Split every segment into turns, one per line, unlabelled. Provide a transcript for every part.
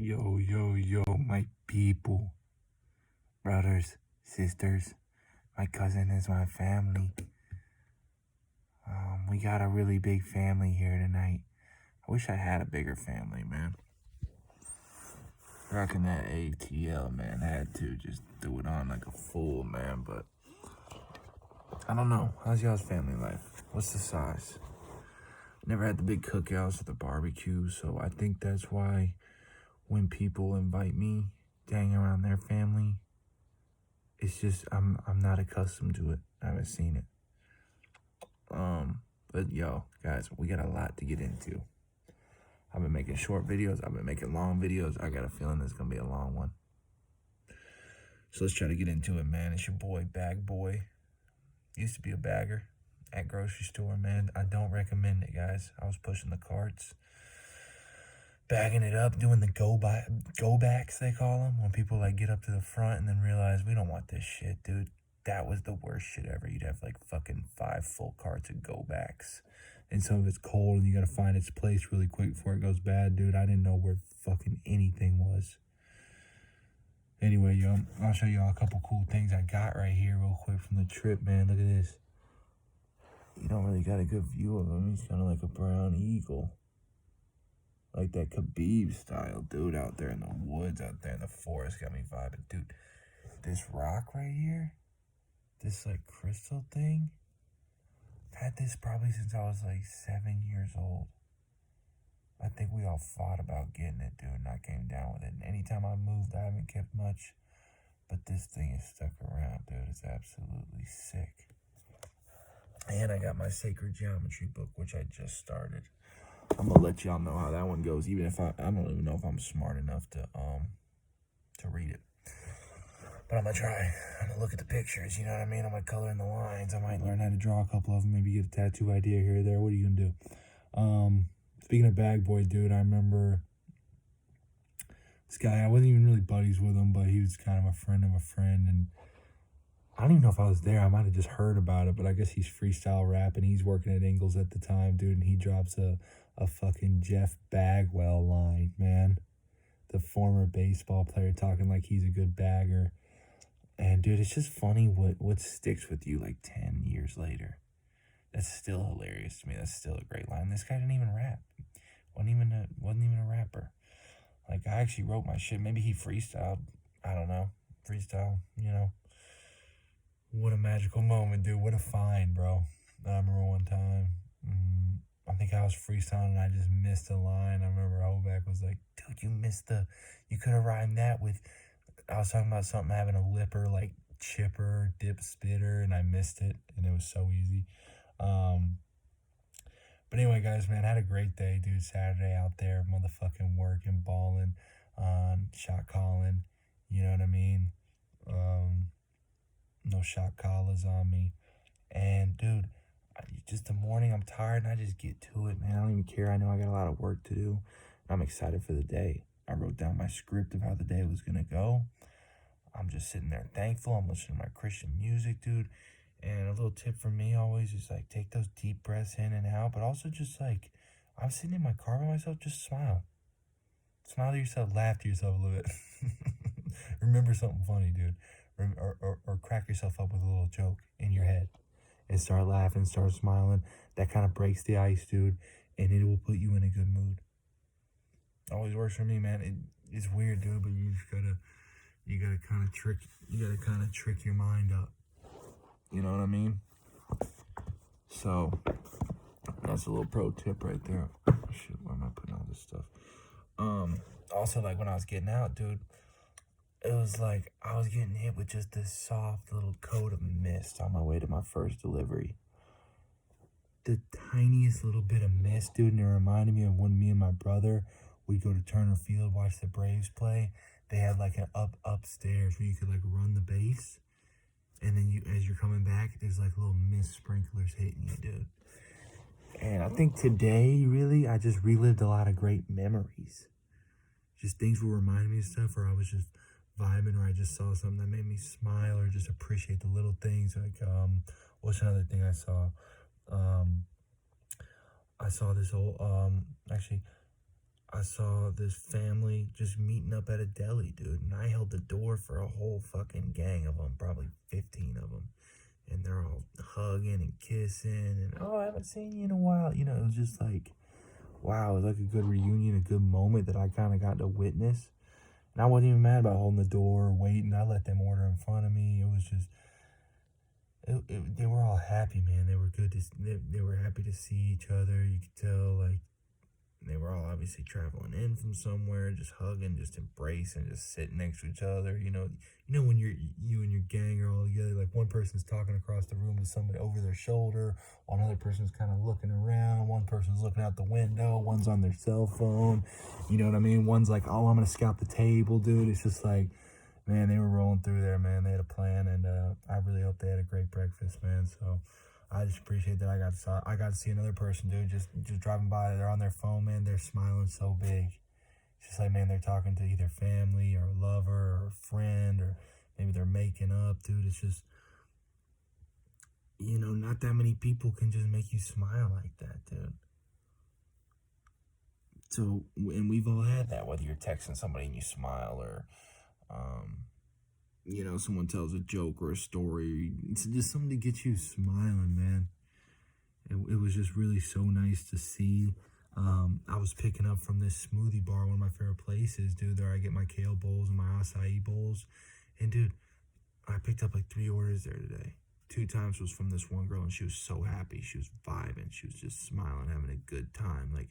Yo, my people, brothers, sisters, my cousin is my family. We got a really big family here tonight. I wish I had a bigger family, man. Rocking that ATL, man. Had to just do it on like a fool, man. But I don't know. How's y'all's family life? What's the size? Never had the big cookouts or the barbecue, so I think that's why when people invite me to hang around their family, it's just I'm not accustomed to it. I haven't seen it. But yo, guys, we got a lot to get into. I've been making short videos. I've been making long videos. I got a feeling it's gonna be a long one. So let's try to get into it, man. It's your boy, Bag Boy. Used to be a bagger at grocery store, man. I don't recommend it, guys. I was pushing the carts, bagging it up, doing the go backs, they call them, when people like get up to the front and then realize we don't want this shit, dude. That was the worst shit ever. You'd have like fucking 5 full carts of go backs, and some of it's cold and you gotta find its place really quick before it goes bad, dude. I didn't know where fucking anything was. Anyway, yo, I'll show y'all a couple cool things I got right here real quick from the trip, man. Look at this. You don't really got a good view of him. He's kind of like a brown eagle. Like that Khabib style, dude, out there in the woods, out there in the forest, got me vibing. Dude, this rock right here, this like crystal thing, I've had this probably since I was like 7 years old. I think we all fought about getting it, dude, and I came down with it. And anytime I moved, I haven't kept much, but this thing is stuck around, dude. It's absolutely sick. And I got my Sacred Geometry book, which I just started. I'm gonna let y'all know how that one goes, even if I don't even know if I'm smart enough to read it. But I'm gonna try. I'm gonna look at the pictures, you know what I mean? I'm gonna color in the lines. I might learn how to draw a couple of them, maybe get a tattoo idea here or there. What are you gonna do? Speaking of Bag Boy, dude, I remember this guy. I wasn't even really buddies with him, but he was kind of a friend of a friend, and I don't even know if I was there. I might have just heard about it, but I guess he's freestyle rapping. He's working at Ingles at the time, dude, and he drops a fucking Jeff Bagwell line, man. The former baseball player talking like he's a good bagger. And, dude, it's just funny what sticks with you like 10 years later. That's still hilarious to me. That's still a great line. This guy didn't even rap. Wasn't even a rapper. Like, I actually wrote my shit. Maybe he freestyled. I don't know. Freestyle, you know. What a magical moment, dude. What a find, bro. I remember one time, I think I was freestyling and I just missed a line. I remember Hoback was like, dude, you could have rhymed that with, I was talking about something having a lipper, like chipper, dip, spitter, and I missed it, and it was so easy. But anyway, guys, man, I had a great day, dude. Saturday out there, motherfucking working, balling, shot calling, you know what I mean? No shot callers on me. And, dude, just the morning, I'm tired, and I just get to it, man. I don't even care. I know I got a lot of work to do. I'm excited for the day. I wrote down my script of how the day was going to go. I'm just sitting there thankful. I'm listening to my Christian music, dude. And a little tip from me always is, like, take those deep breaths in and out. But also just, like, I'm sitting in my car by myself, just smile. Smile to yourself, laugh to yourself a little bit. Remember something funny, dude. Or crack yourself up with a little joke in your head. And start laughing, start smiling. That kind of breaks the ice, dude. And it will put you in a good mood. Always works for me, man. It's weird, dude, but you gotta kind of trick your mind up. You know what I mean? So that's a little pro tip right there. Oh, shit, why am I putting all this stuff? Also, like, when I was getting out, dude, it was like I was getting hit with just this soft little coat of mist on my way to my first delivery. The tiniest little bit of mist, dude, and it reminded me of when me and my brother, we'd go to Turner Field, watch the Braves play. They had like an upstairs where you could like run the base, and then as you're coming back, there's like little mist sprinklers hitting you, dude. And I think today, really, I just relived a lot of great memories. Just things will remind me of stuff, or I was just vibing, or I just saw something that made me smile, or just appreciate the little things. Like, what's another thing I saw? I saw this old, actually, I saw this family just meeting up at a deli, dude, and I held the door for a whole fucking gang of them, probably 15 of them, and they're all hugging and kissing, and oh, I haven't seen you in a while. You know, it was just like, wow, it was like a good reunion, a good moment that I kind of got to witness. And I wasn't even mad about holding the door, waiting. I let them order in front of me. It was just, they were all happy, man. They were good. They were happy to see each other. You could tell, like, they were all obviously traveling in from somewhere, just hugging, just embracing, just sitting next to each other. You know when you and your gang are all together, like one person's talking across the room to somebody over their shoulder, one other person's kind of looking around, one person's looking out the window, one's on their cell phone. You know what I mean? One's like, "Oh, I'm gonna scout the table, dude." It's just like, man, they were rolling through there, man. They had a plan, and I really hope they had a great breakfast, man. So I just appreciate that I got to see another person, dude. Just driving by, they're on their phone, man. They're smiling so big. It's just like, man, they're talking to either family or a lover or a friend, or maybe they're making up, dude. It's just, not that many people can just make you smile like that, dude. So, and we've all had that, whether you're texting somebody and you smile, or someone tells a joke or a story. It's just something to get you smiling, man. It was just really so nice to see. I was picking up from this smoothie bar, one of my favorite places, dude. There I get my kale bowls and my acai bowls. And, dude, I picked up like 3 orders there today. 2 times was from this one girl, and she was so happy. She was vibing. She was just smiling, having a good time. Like,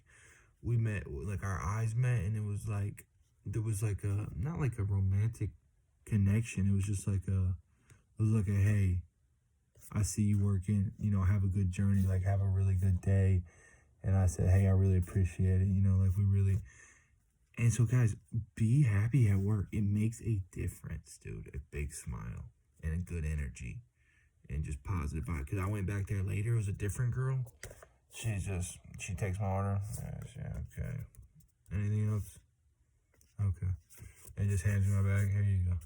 we met, like, our eyes met, and it was like, there was like not like a romantic connection. It was just like hey, I see you working, have a good journey, like have a really good day. And I said, hey, I really appreciate it, like we really. And so, guys, be happy at work. It makes a difference, dude. A big smile and a good energy and just positive vibe. Because I went back there later, it was a different girl. She takes my order. Yeah, okay. Anything else? Okay. And just hands me my bag. Here you go.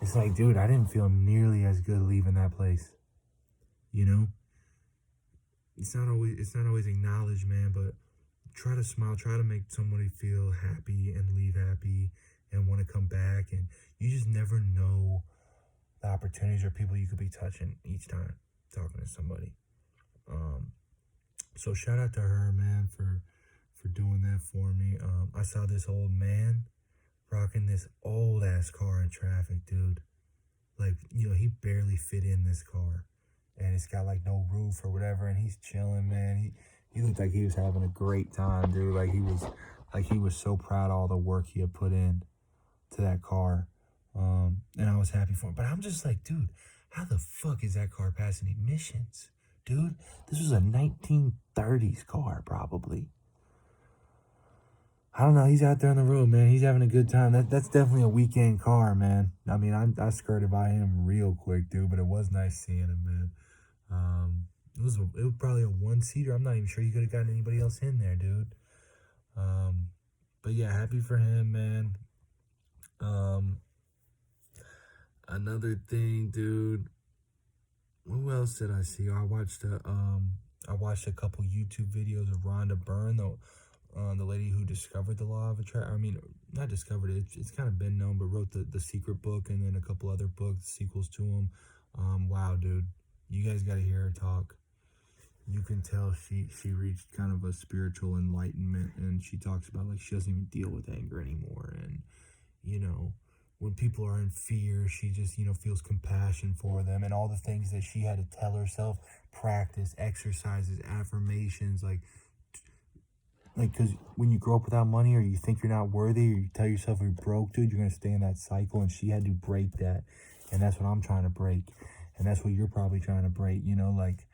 It's like, dude, I didn't feel nearly as good leaving that place. It's not always acknowledged, man, but try to smile, try to make somebody feel happy and leave happy and want to come back. And you just never know the opportunities or people you could be touching each time talking to somebody. So shout out to her, man, for doing that for me. I saw this old man rocking this old ass car in traffic, dude. Like, he barely fit in this car, and it's got like no roof or whatever, and he's chilling, man. He looked like he was having a great time, dude. Like he was so proud of all the work he had put in to that car. And I was happy for him. But I'm just like, dude, how the fuck is that car passing emissions? Dude, this was a 1930s car, probably. I don't know. He's out there on the road, man. He's having a good time. That's definitely a weekend car, man. I mean, I skirted by him real quick, dude, but it was nice seeing him, man. It was probably a 1-seater. I'm not even sure you could have gotten anybody else in there, dude. But yeah, happy for him, man. Another thing, dude. Who else did I see? I watched a couple YouTube videos of Rhonda Byrne, the lady who discovered the law of attraction. I mean, not discovered it. It's kind of been known, but wrote the Secret book and then a couple other books, sequels to them. Wow, dude, you guys got to hear her talk. You can tell she reached kind of a spiritual enlightenment, and she talks about like she doesn't even deal with anger anymore, and when people are in fear, she just feels compassion for them, and all the things that she had to tell herself, practice, exercises, affirmations, like because when you grow up without money, or you think you're not worthy, or you tell yourself you're broke, dude, you're gonna stay in that cycle. And she had to break that, and that's what I'm trying to break, and that's what you're probably trying to break. Like,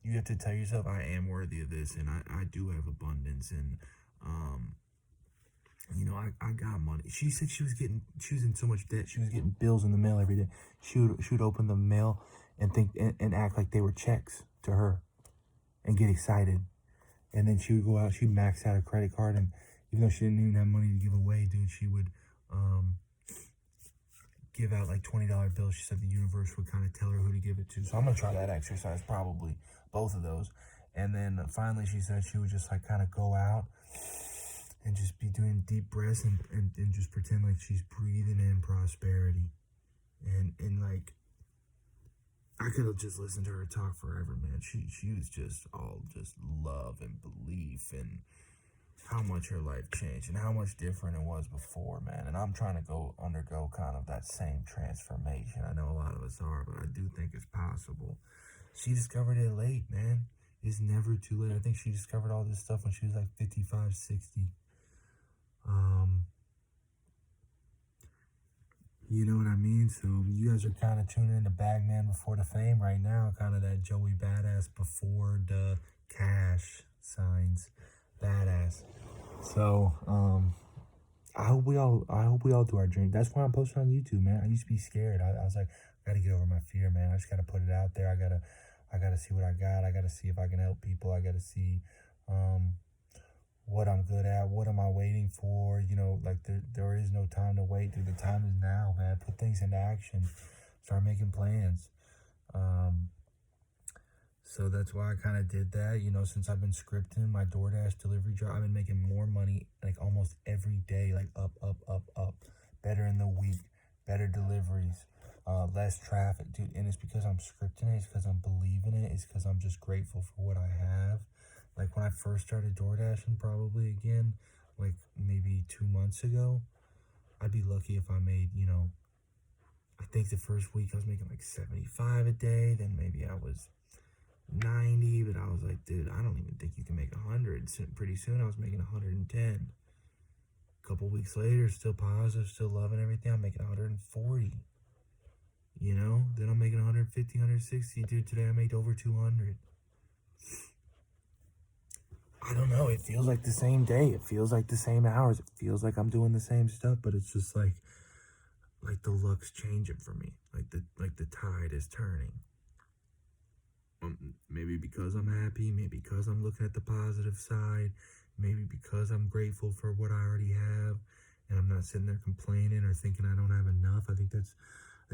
you have to tell yourself, I am worthy of this, and I do have abundance, and I got money. She said she was in so much debt, she was getting bills in the mail every day. She would open the mail and think and act like they were checks to her, and get excited. And then she would go out, she'd max out her credit card, and even though she didn't even have money to give away, dude, she would give out like $20 bills. She said the universe would kind of tell her who to give it to. So I'm gonna try that exercise, probably both of those. And then finally she said she would just like kind of go out and just be doing deep breaths and just pretend like she's breathing in prosperity. And like, I could have just listened to her talk forever, man. She was just all just love and belief and how much her life changed and how much different it was before, man. And I'm trying to undergo kind of that same transformation. I know a lot of us are, but I do think it's possible. She discovered it late, man. It's never too late. I think she discovered all this stuff when she was like 55, 60. You know what I mean? So you guys are kind of tuning into Bagman Before the Fame right now, kind of that Joey Badass before the cash signs. Badass. So, I hope we all do our dream. That's why I'm posting on YouTube, man. I used to be scared. I was like, I gotta get over my fear, man. I just gotta put it out there. I gotta see what I got. I gotta see if I can help people. I gotta see, what I'm good at. What am I waiting for? You know, like there is no time to wait, dude. The time is now, man. Put things into action. Start making plans. So that's why I kind of did that. You know, since I've been scripting my DoorDash delivery job, I've been making more money like almost every day, like up, up, up, up. Better in the week, better deliveries, less traffic, dude. And it's because I'm scripting it. It's because I'm believing it. It's because I'm just grateful for what I have. Like when I first started DoorDashing, probably again, like maybe 2 months ago, I'd be lucky if I made, you know, I think the first week I was making like 75 a day. Then maybe I was 90, but I was like, dude, I don't even think you can make 100. Pretty soon I was making 110. A couple weeks later, still positive, still loving everything. I'm making 140. You know, then I'm making 150, 160. Dude, today I made over 200. I don't know. It feels like the same day. It feels like the same hours. It feels like I'm doing the same stuff, but it's just like the luck's changing for me. Like the tide is turning. Maybe because I'm happy, maybe because I'm looking at the positive side, maybe because I'm grateful for what I already have, and I'm not sitting there complaining or thinking I don't have enough. I think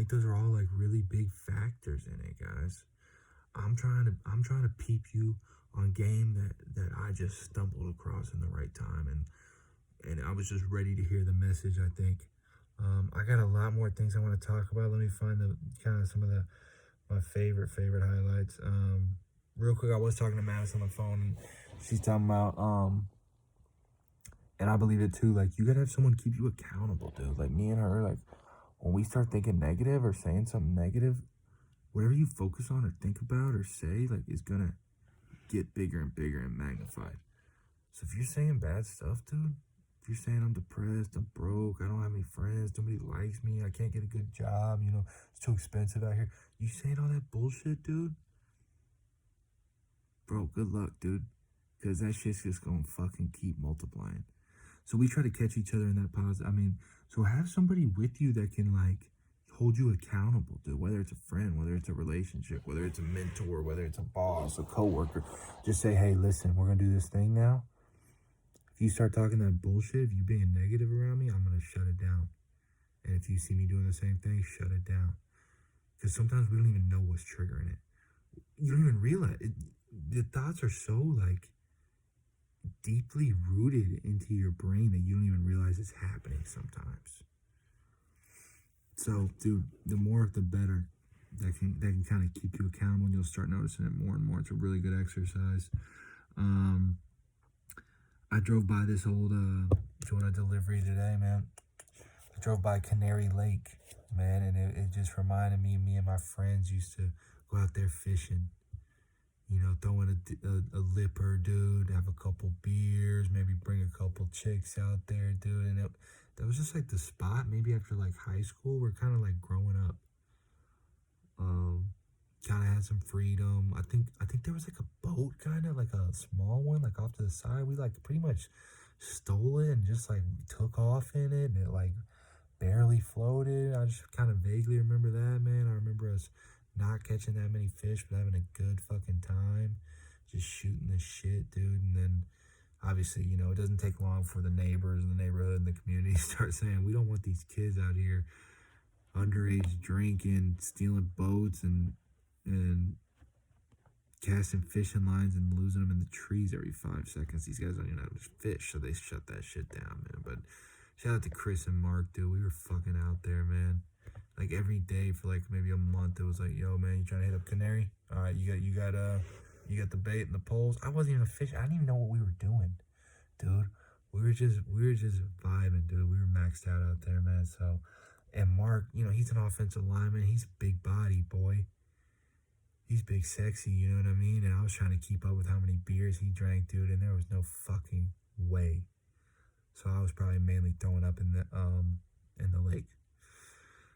those are all like really big factors in it, guys. I'm trying to peep you on game that I just stumbled across in the right time, and I was just ready to hear the message. I think I got a lot more things I want to talk about. Let me find the kind of some of my favorite highlights. Real quick, I was talking to Madison on the phone, and she's talking about and I believe it too. Like you gotta have someone keep you accountable, dude. Like me and her, like when we start thinking negative or saying something negative, whatever you focus on or think about or say, like is gonna get bigger and bigger and magnified. So if you're saying bad stuff, dude, if you're saying I'm depressed, I'm broke, I don't have any friends, nobody likes me, I can't get a good job, you know, it's too expensive out here. You saying all that bullshit, dude? Bro, good luck, dude. Because that shit's just gonna fucking keep multiplying. So we try to catch each other in that positive. I mean, so have somebody with you that can like hold you accountable, dude. Whether it's a friend, whether it's a relationship, whether it's a mentor, whether it's a boss, a coworker. Just say, hey, listen, we're gonna do this thing now. If you start talking that bullshit, if you being negative around me, I'm gonna shut it down. And if you see me doing the same thing, shut it down. Because sometimes we don't even know what's triggering it. You don't even realize it. The thoughts are so like deeply rooted into your brain that you don't even realize it's happening sometimes. So, dude, the more the better. That can kind of keep you accountable, and you'll start noticing it more and more. It's a really good exercise. I drove by this old doing a delivery today, man. I drove by Canary Lake, man, and it just reminded me and my friends used to go out there fishing. You know, throwing a lipper, dude, have a couple beers, maybe bring a couple chicks out there, dude. And that was just like the spot. Maybe after like high school, we're kind of like growing up. Kind of had some freedom. I think there was like a boat, kind of like a small one, like off to the side. We like pretty much stole it and just like took off in it, and it like barely floated. I just kind of vaguely remember that, man. I remember us not catching that many fish, but having a good fucking time, just shooting the shit, dude. And then obviously, you know, it doesn't take long for the neighbors in the neighborhood and the community start saying, we don't want these kids out here underage drinking, stealing boats, and casting fishing lines and losing them in the trees every 5 seconds. These guys don't even know how to fish, so they shut that shit down, man. But shout out to Chris and Mark, dude. We were fucking out there, man. Like every day for like maybe a month. It was like, yo, man, you trying to hit up Canary? All right, you got the bait and the poles. I wasn't even fishing. I didn't even know what we were doing, dude. We were just vibing, dude. We were maxed out there, man. So, and Mark, you know, he's an offensive lineman. He's a big body boy. He's big, sexy, you know what I mean? And I was trying to keep up with how many beers he drank, dude, and there was no fucking way. So I was probably mainly throwing up in the lake.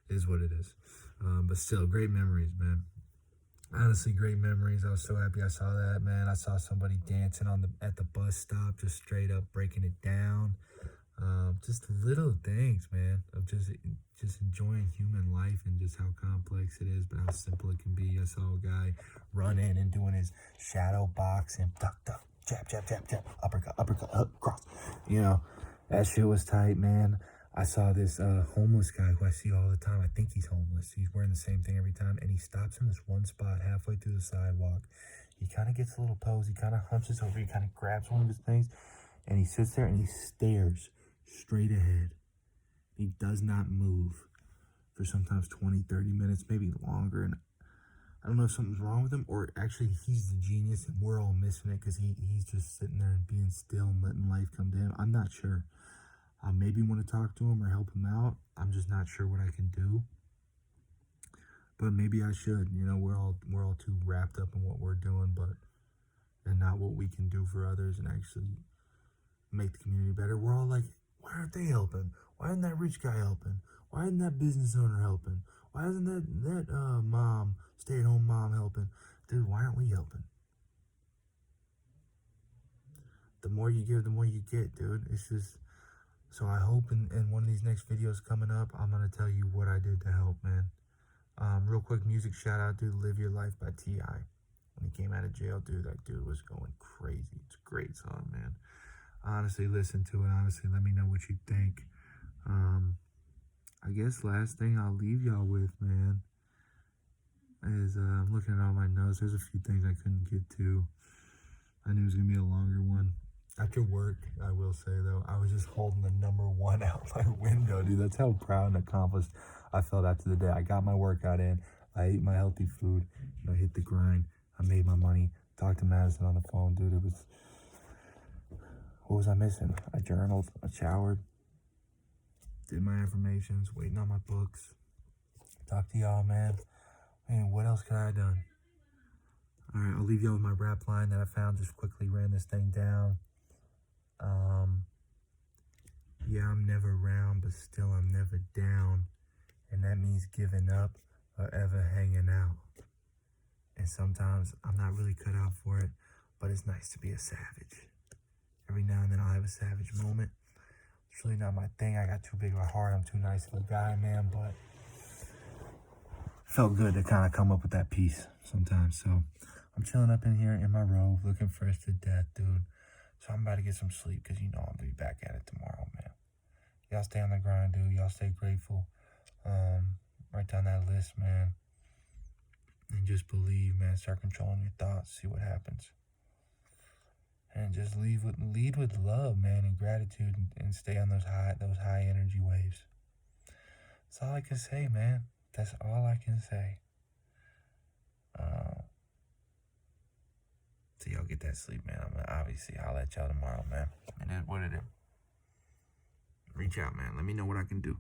It is what it is. But still, great memories, man. Honestly, great memories. I was so happy I saw that, man. I saw somebody dancing at the bus stop, just straight up breaking it down. Just little things, man, of just enjoying human life and just how complex it is, but how simple it can be. I saw a guy run in and doing his shadow boxing, duck, duck, jab, jab, jab, jab, uppercut, cross. You know, that shit was tight, man. I saw this homeless guy who I see all the time. I think he's homeless. He's wearing the same thing every time, and he stops in this one spot halfway through the sidewalk. He kind of gets a little pose. He kind of hunches over. He kind of grabs one of his things, and he sits there and he stares straight ahead. He does not move for sometimes 20, 30 minutes, maybe longer. And I don't know if something's wrong with him, or actually he's the genius and we're all missing it because he's just sitting there and being still and letting life come to him. I'm not sure. I maybe want to talk to him or help him out. I'm just not sure what I can do. But maybe I should. You know, we're all too wrapped up in what we're doing, and not what we can do for others and actually make the community better. We're all like, why aren't they helping? Why isn't that rich guy helping? Why isn't that business owner helping? Why isn't that mom, stay-at-home mom helping? Dude, why aren't we helping? The more you give, the more you get, dude. It's just, so I hope in one of these next videos coming up, I'm going to tell you what I did to help, man. Real quick music shout out, dude, Live Your Life by T.I. When he came out of jail, dude, that dude was going crazy. It's a great song, man. Honestly, listen to it. Honestly, let me know what you think. I guess last thing I'll leave y'all with, man, is I'm looking at all my notes. There's a few things I couldn't get to. I knew it was going to be a longer one. After work, I will say, though, I was just holding the number 1 out my window, dude. That's how proud and accomplished I felt after the day. I got my workout in. I ate my healthy food. You know, hit the grind. I made my money. Talked to Madison on the phone, dude. It was... What was I missing? I journaled. I showered. Did my affirmations. Waiting on my books. Talk to y'all, man. Man, what else could I have done? Alright, I'll leave y'all with my rap line that I found. Just quickly ran this thing down. Yeah, I'm never around, but still I'm never down. And that means giving up or ever hanging out. And sometimes I'm not really cut out for it, but it's nice to be a savage. Every now and then I'll have a savage moment. It's really not my thing. I got too big of a heart. I'm too nice of a guy, man, but felt good to kind of come up with that piece sometimes. So I'm chilling up in here in my robe, looking fresh to death, dude. So I'm about to get some sleep because you know I'm going to be back at it tomorrow, man. Y'all stay on the grind, dude. Y'all stay grateful. Write down that list, man. And just believe, man. Start controlling your thoughts. See what happens. And just lead with love, man, and gratitude, and stay on those high energy waves. That's all I can say, man. That's all I can say. So y'all get that sleep, man. I'm gonna obviously holler at y'all tomorrow, man. It is what it is. Reach out, man. Let me know what I can do.